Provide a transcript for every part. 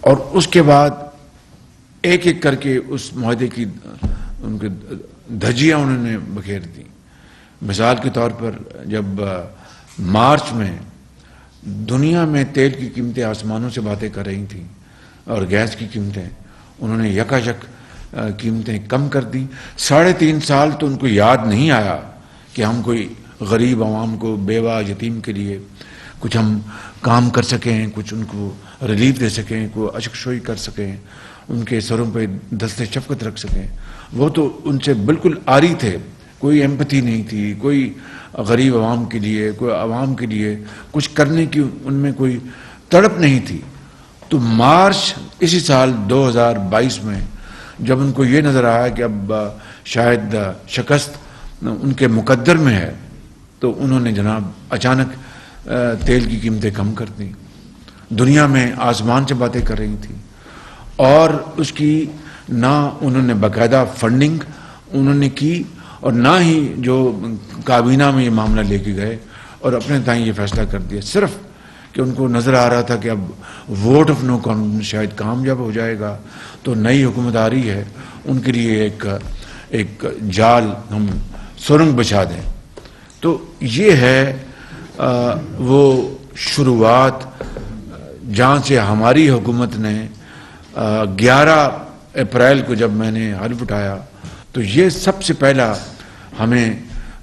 اور اس کے بعد ایک ایک کر کے اس معاہدے کی ان کے دھجیاں انہوں نے بکھیر دی. مثال کے طور پر جب مارچ میں دنیا میں تیل کی قیمتیں آسمانوں سے باتیں کر رہی تھیں اور گیس کی قیمتیں، انہوں نے یکایک قیمتیں کم کر دیں. 3.5 سال تو ان کو یاد نہیں آیا کہ ہم کوئی غریب عوام کو، بیوہ یتیم کے لیے کچھ ہم کام کر سکیں، کچھ ان کو ریلیف دے سکیں، کوئی اشکشوئی کر سکیں، ان کے سروں پہ دست شفقت رکھ سکیں. وہ تو ان سے بالکل عاری تھے، کوئی ایمپتھی نہیں تھی، کوئی غریب عوام کے لیے، کوئی عوام کے لیے کچھ کرنے کی ان میں کوئی تڑپ نہیں تھی. تو مارچ اسی سال 2022 میں جب ان کو یہ نظر آیا کہ اب شاید شکست ان کے مقدر میں ہے، تو انہوں نے جناب اچانک تیل کی قیمتیں کم کر دیں. دنیا میں آسمان سے باتیں کر رہی تھیں، اور اس کی نہ انہوں نے باقاعدہ فنڈنگ انہوں نے کی، اور نہ ہی جو کابینہ میں یہ معاملہ لے کے گئے اور اپنے تائیں یہ فیصلہ کر دیا، صرف کہ ان کو نظر آ رہا تھا کہ اب ووٹ آف نو کانفیڈنس شاید کامیاب ہو جائے گا، تو نئی حکومت آ رہی ہے، ان کے لیے ایک جال ہم سرنگ بچھا دیں. تو یہ ہے وہ شروعات جہاں سے ہماری حکومت نے 11 اپریل کو جب میں نے حلف اٹھایا تو یہ سب سے پہلا ہمیں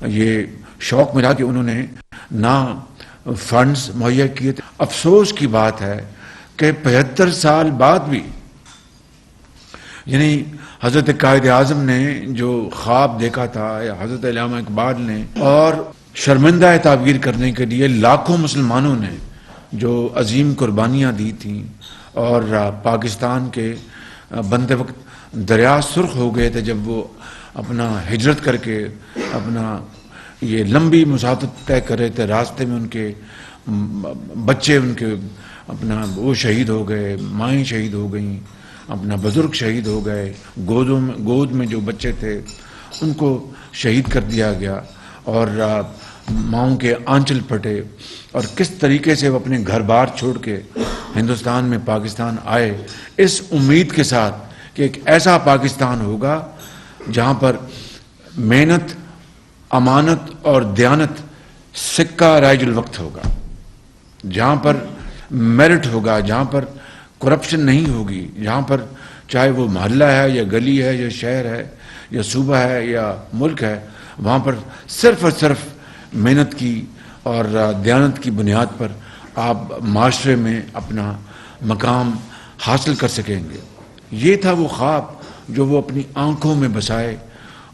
یہ شوق ملا کہ انہوں نے نہ فنڈز مہیا کیے تھے. افسوس کی بات ہے کہ 75 سال بعد بھی، یعنی حضرت قائد اعظم نے جو خواب دیکھا تھا، یا حضرت علامہ اقبال نے، اور شرمندہ تعبیر کرنے کے لیے لاکھوں مسلمانوں نے جو عظیم قربانیاں دی تھیں، اور پاکستان کے بندے وقت دریا سرخ ہو گئے تھے جب وہ اپنا ہجرت کر کے اپنا یہ لمبی مسافت طے کر رہے تھے. راستے میں ان کے بچے، ان کے اپنا وہ شہید ہو گئے، مائیں شہید ہو گئیں، اپنا بزرگ شہید ہو گئے، گود میں جو بچے تھے ان کو شہید کر دیا گیا، اور ماؤں کے آنچل پھٹے. اور کس طریقے سے وہ اپنے گھر بار چھوڑ کے ہندوستان میں پاکستان آئے، اس امید کے ساتھ کہ ایک ایسا پاکستان ہوگا جہاں پر محنت، امانت اور دیانت سکہ رائج الوقت ہوگا، جہاں پر میرٹ ہوگا، جہاں پر کرپشن نہیں ہوگی، جہاں پر چاہے وہ محلہ ہے یا گلی ہے یا شہر ہے یا صوبہ ہے یا ملک ہے، وہاں پر صرف اور صرف محنت کی اور دیانت کی بنیاد پر آپ معاشرے میں اپنا مقام حاصل کر سکیں گے. یہ تھا وہ خواب جو وہ اپنی آنکھوں میں بسائے،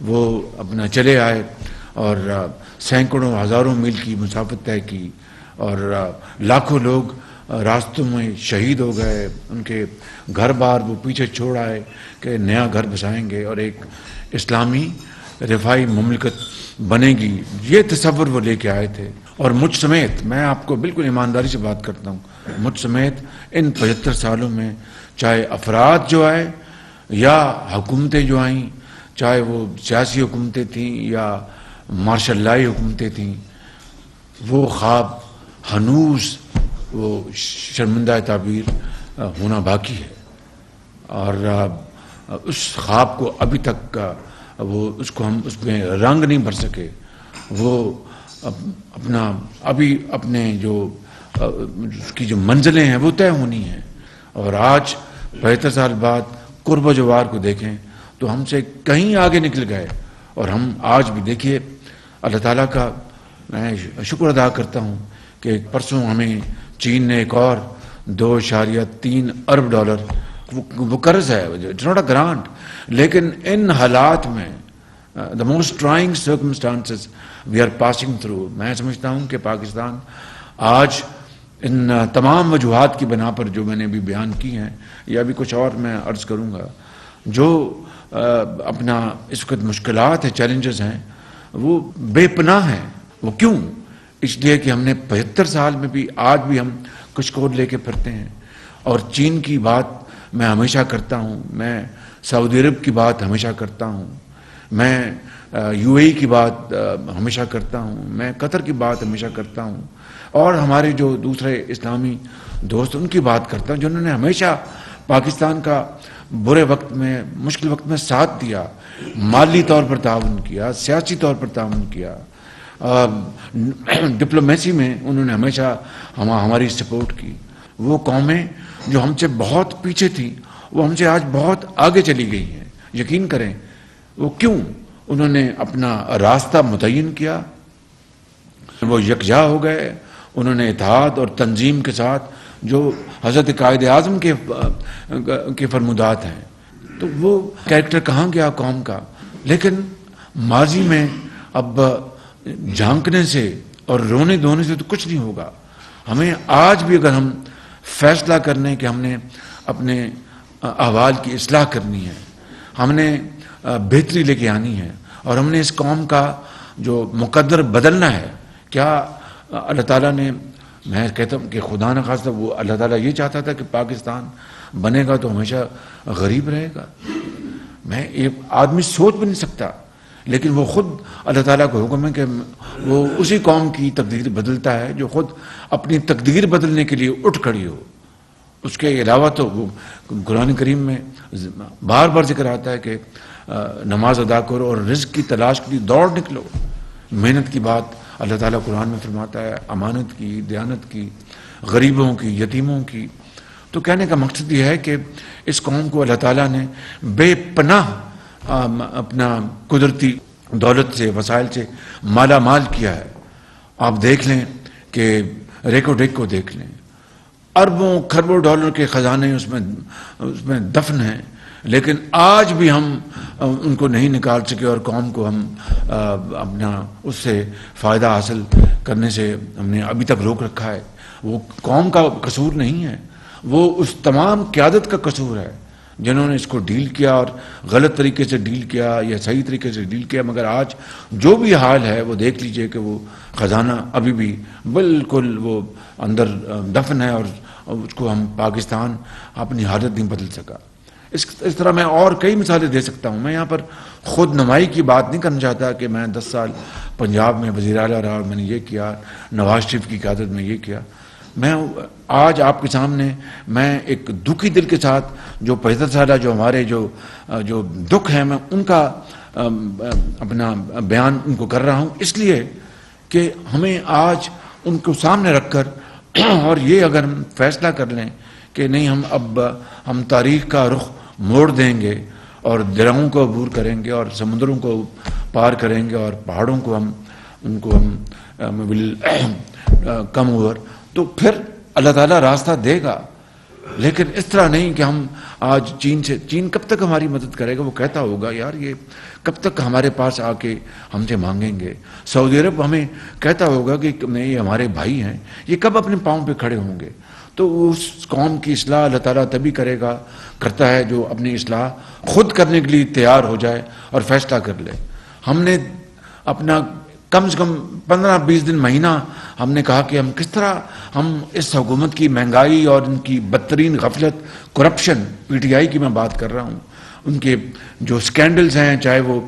وہ اپنا چلے آئے اور سینکڑوں ہزاروں میل کی مسافت طے کی، اور لاکھوں لوگ راستوں میں شہید ہو گئے، ان کے گھر بار وہ پیچھے چھوڑ آئے کہ نیا گھر بسائیں گے اور ایک اسلامی رفاہی مملکت بنے گی. یہ تصور وہ لے کے آئے تھے. اور مجھ سمیت، میں آپ کو بالکل ایمانداری سے بات کرتا ہوں، مجھ سمیت ان 75 سالوں میں چاہے افراد جو آئے یا حکومتیں جو آئیں، چاہے وہ سیاسی حکومتیں تھیں یا مارشل لائی حکومتیں تھیں، وہ خواب ہنوز وہ شرمندہ تعبیر ہونا باقی ہے. اور اس خواب کو ابھی تک اس کو ہم اس میں رنگ نہیں بھر سکے. وہ اپنا ابھی اپنے جو اس کی جو منزلیں ہیں وہ طے ہونی ہیں. اور آج 75 سال بعد قرب و جوار کو دیکھیں تو ہم سے کہیں آگے نکل گئے. اور ہم آج بھی دیکھیے، اللہ تعالیٰ کا میں شکر ادا کرتا ہوں کہ پرسوں ہمیں چین نے ایک اور $2.3 ارب وہ قرض ہے، اٹس ناٹ اے گرانٹ، لیکن ان حالات میں the most trying circumstances we are passing through، میں سمجھتا ہوں کہ پاکستان آج ان تمام وجوہات کی بنا پر جو میں نے بھی بیان کی ہیں، یا بھی کچھ اور میں عرض کروں گا، جو اپنا اس وقت مشکلات ہیں، چیلنجز ہیں، وہ بے پناہ ہیں. وہ کیوں؟ اس لیے کہ ہم نے 75 سال میں بھی آج بھی ہم کچھ کوڈ لے کے پھرتے ہیں. اور چین کی بات میں ہمیشہ کرتا ہوں، میں سعودی عرب کی بات ہمیشہ کرتا ہوں، میں UAE کی بات ہمیشہ کرتا ہوں، میں قطر کی بات ہمیشہ کرتا ہوں، اور ہمارے جو دوسرے اسلامی دوست ان کی بات کرتا ہوں، جنہوں نے ہمیشہ پاکستان کا برے وقت میں، مشکل وقت میں ساتھ دیا، مالی طور پر تعاون کیا، سیاسی طور پر تعاون کیا، ڈپلومیسی میں انہوں نے ہمیشہ ہماری سپورٹ کی. وہ قومیں جو ہم سے بہت پیچھے تھیں وہ ہم سے آج بہت آگے چلی گئی ہیں. یقین کریں وہ کیوں؟ انہوں نے اپنا راستہ متعین کیا، وہ یکجا ہو گئے، انہوں نے اتحاد اور تنظیم کے ساتھ جو حضرت قائد اعظم کے فرمودات ہیں. تو وہ کریکٹر کہاں گیا قوم کا؟ لیکن ماضی میں اب جھانکنے سے اور رونے دھونے سے تو کچھ نہیں ہوگا. ہمیں آج بھی اگر ہم فیصلہ کرنے کہ ہم نے اپنے احوال کی اصلاح کرنی ہے، ہم نے بہتری لے کے آنی ہے، اور ہم نے اس قوم کا جو مقدر بدلنا ہے. کیا اللہ تعالیٰ نے، میں کہتا ہوں کہ خدا نہ خواستہ وہ اللہ تعالیٰ یہ چاہتا تھا کہ پاکستان بنے گا تو ہمیشہ غریب رہے گا؟ میں ایک آدمی سوچ بھی نہیں سکتا. لیکن وہ خود اللہ تعالیٰ کا حکم ہے کہ وہ اسی قوم کی تقدیر بدلتا ہے جو خود اپنی تقدیر بدلنے کے لیے اٹھ کھڑی ہو. اس کے علاوہ تو وہ قرآن کریم میں بار بار ذکر آتا ہے کہ نماز ادا کرو اور رزق کی تلاش کے لیے دوڑ نکلو. محنت کی بات اللہ تعالیٰ قرآن میں فرماتا ہے، امانت کی، دیانت کی، غریبوں کی، یتیموں کی. تو کہنے کا مقصد یہ ہے کہ اس قوم کو اللہ تعالیٰ نے بے پناہ اپنا قدرتی دولت سے، وسائل سے مالا مال کیا ہے. آپ دیکھ لیں کہ ریکو ڈیک کو دیکھ لیں، اربوں کھربوں ڈالر کے خزانے اس میں دفن ہیں، لیکن آج بھی ہم ان کو نہیں نکال سکے اور قوم کو ہم اپنا اس سے فائدہ حاصل کرنے سے ہم نے ابھی تک روک رکھا ہے. وہ قوم کا قصور نہیں ہے، وہ اس تمام قیادت کا قصور ہے جنہوں نے اس کو ڈیل کیا، اور غلط طریقے سے ڈیل کیا یا صحیح طریقے سے ڈیل کیا. مگر آج جو بھی حال ہے وہ دیکھ لیجئے کہ وہ خزانہ ابھی بھی بالکل وہ اندر دفن ہے، اور اس کو ہم پاکستان اپنی حالت نہیں بدل سکا. اس طرح میں اور کئی مثالیں دے سکتا ہوں. میں یہاں پر خود نمائی کی بات نہیں کرنا چاہتا کہ میں 10 سال پنجاب میں وزیر اعلیٰ رہا اور میں نے یہ کیا، نواز شریف کی قیادت میں یہ کیا. میں آج آپ کے سامنے میں ایک دکھی دل کے ساتھ جو 75 سالہ جو ہمارے جو دکھ ہیں، میں ان کا اپنا بیان ان کو کر رہا ہوں، اس لیے کہ ہمیں آج ان کو سامنے رکھ کر اور یہ اگر ہم فیصلہ کر لیں کہ نہیں، ہم تاریخ کا رخ موڑ دیں گے اور دریاؤں کو عبور کریں گے اور سمندروں کو پار کریں گے اور پہاڑوں کو ان کو ول کم اوور، تو پھر اللہ تعالیٰ راستہ دے گا. لیکن اس طرح نہیں کہ ہم آج چین کب تک ہماری مدد کرے گا؟ وہ کہتا ہوگا یار یہ کب تک ہمارے پاس آ کے ہم سے مانگیں گے. سعودی عرب ہمیں کہتا ہوگا کہ نہیں یہ ہمارے بھائی ہیں، یہ کب اپنے پاؤں پہ کھڑے ہوں گے؟ تو اس قوم کی اصلاح اللہ تعالیٰ تبھی کرتا ہے جو اپنی اصلاح خود کرنے کے لیے تیار ہو جائے اور فیصلہ کر لے. ہم نے اپنا کم سے کم 15-20 دن مہینہ ہم نے کہا کہ ہم کس طرح ہم اس حکومت کی مہنگائی اور ان کی بدترین غفلت، کرپشن، پی ٹی آئی کی میں بات کر رہا ہوں، ان کے جو سکینڈلز ہیں، چاہے وہ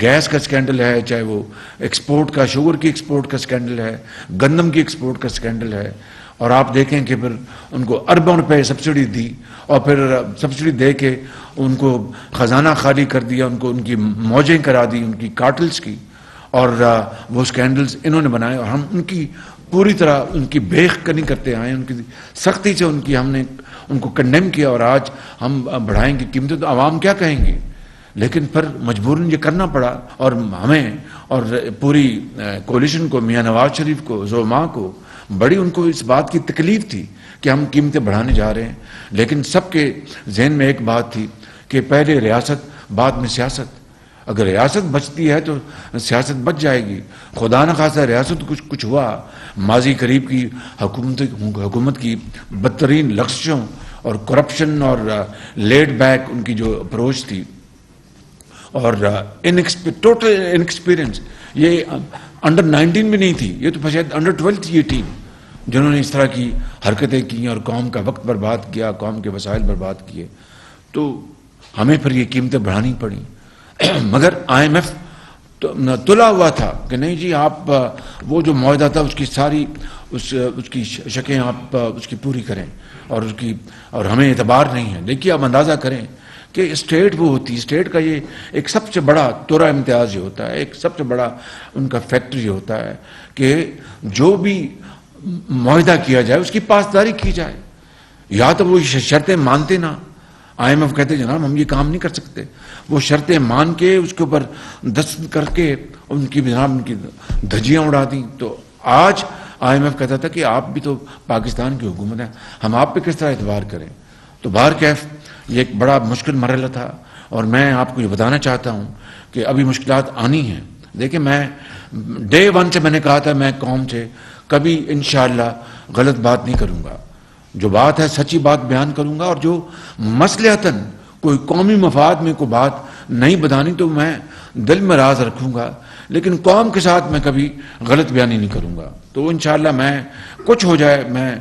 گیس کا سکینڈل ہے، چاہے وہ ایکسپورٹ کا، شوگر کی ایکسپورٹ کا سکینڈل ہے، گندم کی ایکسپورٹ کا سکینڈل ہے. اور آپ دیکھیں کہ پھر ان کو اربوں روپے سبسڈی دی اور پھر سبسڈی دے کے ان کو خزانہ خالی کر دیا، ان کو ان کی موجیں کرا دی، ان کی کارٹلز کی، اور وہ سکینڈلز انہوں نے بنائے. اور ہم ان کی پوری طرح ان کی بیخ کنی کرتے آئے، ان کی سختی سے ہم نے ان کو کنڈیم کیا. اور آج ہم بڑھائیں گے قیمتیں تو عوام کیا کہیں گے؟ لیکن پھر مجبوراً یہ کرنا پڑا، اور ہمیں اور پوری کولیشن کو، میاں نواز شریف کو، زعماء کو بڑی ان کو اس بات کی تکلیف تھی کہ ہم قیمتیں بڑھانے جا رہے ہیں. لیکن سب کے ذہن میں ایک بات تھی کہ پہلے ریاست بعد میں سیاست. اگر ریاست بچتی ہے تو سیاست بچ جائے گی. خدا نہ خواستہ ریاست کچھ ہوا، ماضی قریب کی حکومت کی بدترین لغزشوں اور کرپشن اور لیڈ بیک ان کی جو اپروچ تھی اور ٹوٹل انیکسپیرئنس، یہ انڈر 19 بھی نہیں تھی، یہ تو شاید انڈر 12 تھی یہ ٹیم جنہوں نے اس طرح کی حرکتیں کی اور قوم کا وقت برباد کیا، قوم کے وسائل برباد کیے. تو ہمیں پھر یہ قیمتیں بڑھانی پڑیں. مگر IMF تلا ہوا تھا کہ نہیں جی آپ وہ جو معاہدہ تھا اس کی ساری اس کی شکیں آپ اس کی پوری کریں اور ہمیں اعتبار نہیں ہے. دیکھیے آپ اندازہ کریں کہ اسٹیٹ وہ ہوتی ہے، اسٹیٹ کا یہ ایک سب سے بڑا تورا امتیاز یہ ہوتا ہے، ایک سب سے بڑا ان کا فیکٹر یہ ہوتا ہے کہ جو بھی معاہدہ کیا جائے اس کی پاسداری کی جائے. یا تو وہ شرطیں مانتے نا، آئی ایم ایف کہتے جناب ہم یہ کام نہیں کر سکتے، وہ شرطیں مان کے اس کے اوپر دستخط کر کے ان کی جناب ان کی دھجیاں اڑا دیں. تو آج آئی ایم ایف کہتا تھا کہ آپ بھی تو پاکستان کی حکومت ہے، ہم آپ پہ کس طرح اعتبار کریں. تو بہرکیف یہ ایک بڑا مشکل مرحلہ تھا، اور میں آپ کو یہ بتانا چاہتا ہوں کہ ابھی مشکلات آنی ہیں. دیکھیں میں ڈے ون سے میں نے کہا تھا میں قوم سے کبھی انشاءاللہ غلط بات نہیں کروں گا، جو بات ہے سچی بات بیان کروں گا، اور جو مصلحتاً کوئی قومی مفاد میں کوئی بات نہیں بتانی تو میں دل میں راز رکھوں گا، لیکن قوم کے ساتھ میں کبھی غلط بیانی نہیں کروں گا. تو انشاءاللہ میں کچھ ہو جائے میں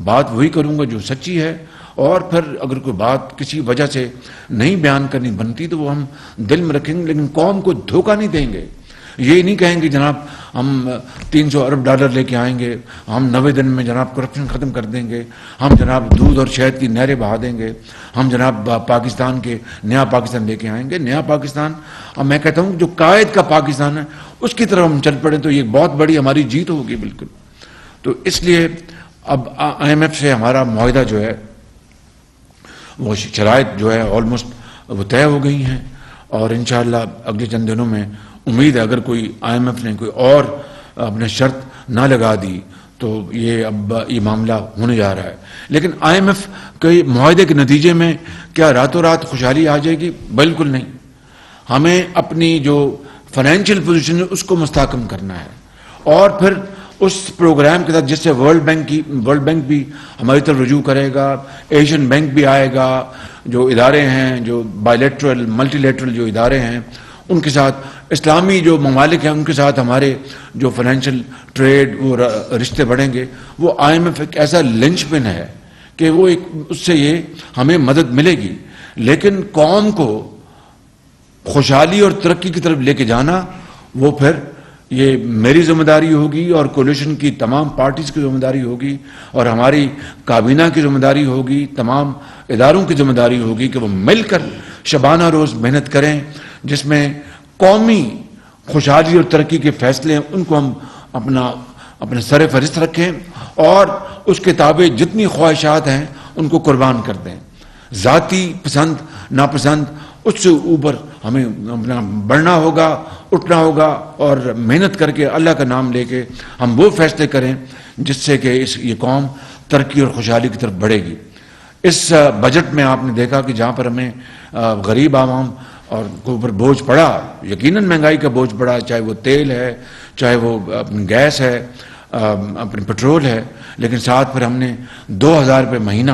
بات وہی کروں گا جو سچی ہے، اور پھر اگر کوئی بات کسی وجہ سے نہیں بیان کرنی بنتی تو وہ ہم دل میں رکھیں گے، لیکن قوم کو دھوکہ نہیں دیں گے. یہ نہیں کہیں گے جناب ہم 300 ارب ڈالر لے کے آئیں گے، ہم 90 دن میں جناب کرپشن ختم کر دیں گے، ہم جناب دودھ اور شہد کی نہریں بہا دیں گے، ہم جناب پاکستان کے نیا پاکستان لے کے آئیں گے. نیا پاکستان اب میں کہتا ہوں جو قائد کا پاکستان ہے اس کی طرف ہم چل پڑیں تو یہ بہت بڑی ہماری جیت ہوگی بالکل. تو اس لیے اب آئی ایم ایف سے ہمارا معاہدہ جو ہے وہ شرائط جو ہے آلموسٹ وہ طے ہو گئی ہیں، اور انشاءاللہ اگلے چند دنوں میں امید ہے اگر کوئی آئی ایم ایف نے کوئی اور اپنے شرط نہ لگا دی تو یہ اب یہ معاملہ ہونے جا رہا ہے. لیکن آئی ایم ایف کے معاہدے کے نتیجے میں کیا راتوں رات خوشحالی آ جائے گی؟ بالکل نہیں. ہمیں اپنی جو فائنینشیل پوزیشن ہے اس کو مستحکم کرنا ہے، اور پھر اس پروگرام کے ساتھ جس سے ورلڈ بینک بھی ہماری طرف رجوع کرے گا، ایشین بینک بھی آئے گا، جو ادارے ہیں جو بائی لیٹرل ملٹی لیٹرل جو ادارے ہیں ان کے ساتھ، اسلامی جو ممالک ہیں ان کے ساتھ ہمارے جو فائنینشیل ٹریڈ وہ رشتے بڑھیں گے. وہ آئی ایم ایف ایک ایسا لنچ پن ہے کہ وہ ایک اس سے یہ ہمیں مدد ملے گی، لیکن قوم کو خوشحالی اور ترقی کی طرف لے کے جانا وہ پھر یہ میری ذمہ داری ہوگی، اور کولیشن کی تمام پارٹیز کی ذمہ داری ہوگی، اور ہماری کابینہ کی ذمہ داری ہوگی، تمام اداروں کی ذمہ داری ہوگی کہ وہ مل کر شبانہ روز محنت کریں، جس میں قومی خوشحالی اور ترقی کے فیصلے ہیں ان کو ہم اپنے سر فہرست رکھیں، اور اس کے تابع جتنی خواہشات ہیں ان کو قربان کر دیں. ذاتی پسند ناپسند اس سے اوپر ہمیں اپنا بڑھنا ہوگا، اٹھنا ہوگا، اور محنت کر کے اللہ کا نام لے کے ہم وہ فیصلے کریں جس سے کہ یہ قوم ترقی اور خوشحالی کی طرف بڑھے گی. اس بجٹ میں آپ نے دیکھا کہ جہاں پر ہمیں غریب عوام اور کو اوپر بوجھ پڑا، یقیناً مہنگائی کا بوجھ پڑا، چاہے وہ تیل ہے، چاہے وہ گیس ہے، اپنے پٹرول ہے، لیکن ساتھ پھر ہم نے 2000 روپے مہینہ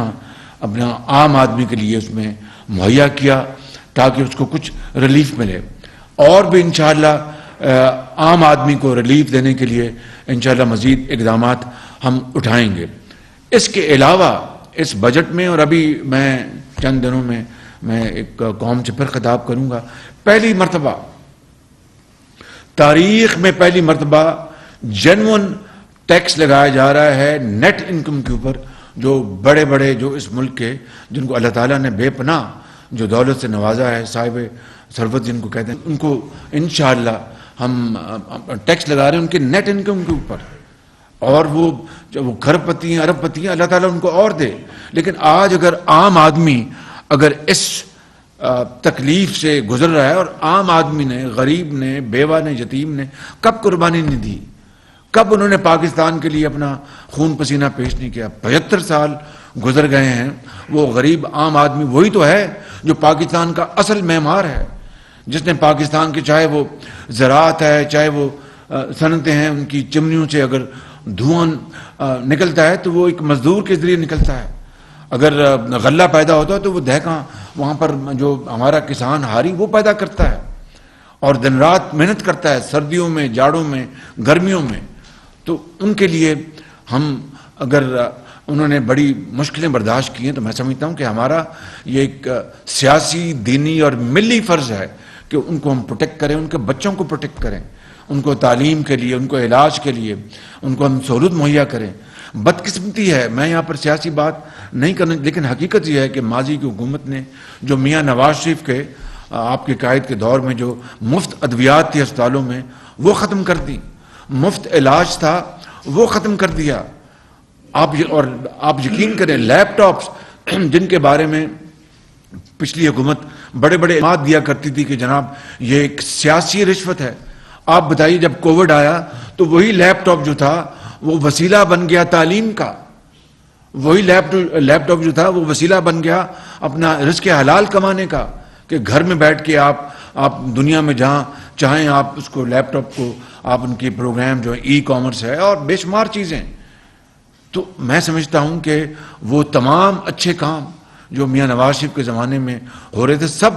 اپنا عام آدمی کے لیے اس میں مہیا کیا تاکہ اس کو کچھ ریلیف ملے. اور بھی انشاءاللہ عام آدمی کو ریلیف دینے کے لیے انشاءاللہ مزید اقدامات ہم اٹھائیں گے. اس کے علاوہ اس بجٹ میں، اور ابھی میں چند دنوں میں ایک قوم سے پھر خطاب کروں گا، پہلی مرتبہ تاریخ میں پہلی مرتبہ جینون ٹیکس لگایا جا رہا ہے نیٹ انکم کے اوپر. جو بڑے بڑے جو اس ملک کے جن کو اللہ تعالیٰ نے بے پناہ جو دولت سے نوازا ہے، صاحب ثروت جن کو کہتے ہیں، ان کو انشاءاللہ ہم ٹیکس لگا رہے ہیں ان کے نیٹ انکم کے اوپر. اور وہ کھرب پتی ہیں، ارب پتی ہیں، اللہ تعالیٰ ان کو اور دے. لیکن آج اگر عام آدمی اگر اس تکلیف سے گزر رہا ہے، اور عام آدمی نے، غریب نے، بیوہ نے، یتیم نے کب قربانی نہیں دی، کب انہوں نے پاکستان کے لیے اپنا خون پسینہ پیش نہیں کیا؟ 75 سال گزر گئے ہیں. وہ غریب عام آدمی وہی تو ہے جو پاکستان کا اصل معمار ہے، جس نے پاکستان کے چاہے وہ زراعت ہے، چاہے وہ صنعتیں ہیں، ان کی چمنیوں سے اگر دھواں نکلتا ہے تو وہ ایک مزدور کے ذریعے نکلتا ہے. اگر غلہ پیدا ہوتا ہے تو وہ دہقاں وہاں پر جو ہمارا کسان ہاری وہ پیدا کرتا ہے، اور دن رات محنت کرتا ہے، سردیوں میں، جاڑوں میں، گرمیوں میں. تو ان کے لیے ہم اگر انہوں نے بڑی مشکلیں برداشت کی ہیں تو میں سمجھتا ہوں کہ ہمارا یہ ایک سیاسی، دینی اور ملی فرض ہے کہ ان کو ہم پروٹیکٹ کریں, ان کے بچوں کو پروٹیکٹ کریں, ان کو تعلیم کے لیے, ان کو علاج کے لیے ان کو ہم سہولت مہیا کریں. بدقسمتی ہے, میں یہاں پر سیاسی بات نہیں کرنا, لیکن حقیقت یہ ہے کہ ماضی کی حکومت نے جو میاں نواز شریف کے آپ کے قائد کے دور میں جو مفت ادویات تھی اسپتالوں میں وہ ختم کر دی, مفت علاج تھا وہ ختم کر دیا. آپ یقین کریں, لیپ ٹاپس جن کے بارے میں پچھلی حکومت بڑے بڑے اعلانات دیا کرتی تھی کہ جناب یہ ایک سیاسی رشوت ہے, آپ بتائیے جب کووڈ آیا تو وہی لیپ ٹاپ جو تھا وہ وسیلہ بن گیا تعلیم کا, وہی لیپ ٹاپ جو تھا وہ وسیلہ بن گیا اپنا رزق حلال کمانے کا, کہ گھر میں بیٹھ کے آپ دنیا میں جہاں چاہیں آپ اس کو لیپ ٹاپ کو آپ ان کی پروگرام جو ای کامرس ہے اور بے شمار چیزیں. تو میں سمجھتا ہوں کہ وہ تمام اچھے کام جو میاں نواز شریف کے زمانے میں ہو رہے تھے سب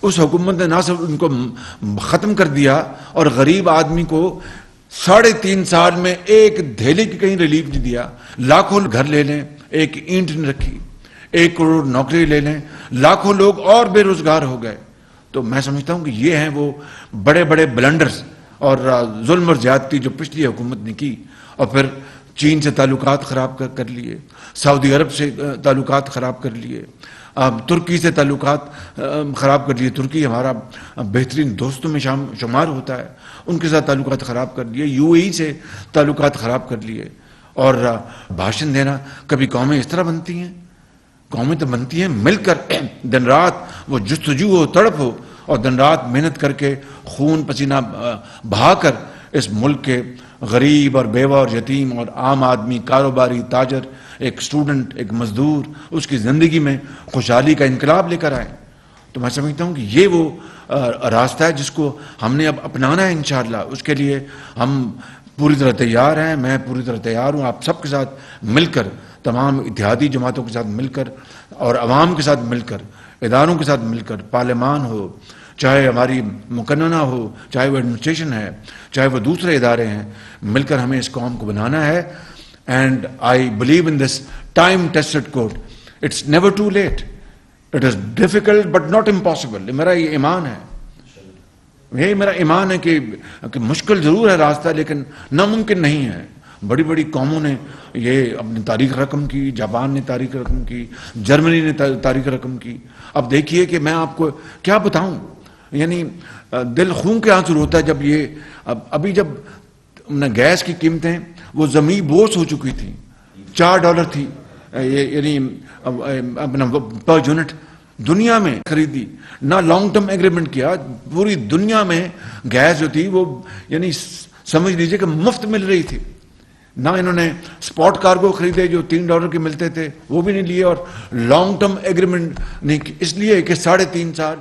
اس حکومت نے نہ صرف ان کو ختم کر دیا اور غریب آدمی کو 3.5 سال میں ایک دھیلے کی کہیں ریلیف نہیں دیا. لاکھوں گھر لے لیں, ایک اینٹ نہیں رکھی, 1 کروڑ نوکری لے لیں, لاکھوں لوگ اور بے روزگار ہو گئے. تو میں سمجھتا ہوں کہ یہ ہیں وہ بڑے بڑے بلنڈرز اور ظلم اور زیادتی جو پچھلی حکومت نے کی. اور پھر چین سے تعلقات خراب کر لیے, سعودی عرب سے تعلقات خراب کر لیے, ترکی سے تعلقات خراب کر لیے. ترکی ہمارا بہترین دوستوں میں شمار ہوتا ہے, ان کے ساتھ تعلقات خراب کر لیے. UAE سے تعلقات خراب کر لیے. اور بھاشن دینا, کبھی قومیں اس طرح بنتی ہیں؟ قومیں تو بنتی ہیں مل کر, دن رات وہ جستجو ہو, تڑپ ہو, اور دن رات محنت کر کے خون پسینہ بہا کر اس ملک کے غریب اور بیوہ اور یتیم اور عام آدمی, کاروباری, تاجر, ایک اسٹوڈنٹ, ایک مزدور, اس کی زندگی میں خوشحالی کا انقلاب لے کر آئے. تو میں سمجھتا ہوں کہ یہ وہ راستہ ہے جس کو ہم نے اب اپنانا ہے انشاءاللہ. اس کے لیے ہم پوری طرح تیار ہیں, میں پوری طرح تیار ہوں آپ سب کے ساتھ مل کر, تمام اتحادی جماعتوں کے ساتھ مل کر اور عوام کے ساتھ مل کر, اداروں کے ساتھ مل کر, پارلیمان ہو, چاہے ہماری مقننہ ہو, چاہے وہ ایڈمنسٹریشن ہے, چاہے وہ دوسرے ادارے ہیں, مل کر ہمیں اس قوم کو بنانا ہے. And I believe in this time tested quote, it's never too late, it is difficult but not impossible. میرا یہ ایمان ہے, یہی میرا ایمان ہے کہ مشکل ضرور ہے راستہ لیکن ناممکن نہیں ہے. بڑی بڑی قوموں نے یہ اپنی تاریخ رقم کی, جاپان نے تاریخ رقم کی, جرمنی نے تاریخ رقم کی. اب دیکھیے کہ میں آپ کو کیا بتاؤں, یعنی دل خون کے آنسو روتا ہے جب یہ ابھی جب گیس کی قیمتیں وہ زمین بوس ہو چکی تھی, $4 تھی, یعنی اپنا پر یونٹ دنیا میں خریدی, نہ لانگ ٹرم ایگریمنٹ کیا, پوری دنیا میں گیس جو تھی وہ یعنی سمجھ لیجئے کہ مفت مل رہی تھی. نہ انہوں نے سپاٹ کارگو خریدے جو $3 کے ملتے تھے وہ بھی نہیں لیے, اور لانگ ٹرم ایگریمنٹ نہیں, اس لیے کہ 3.5 سال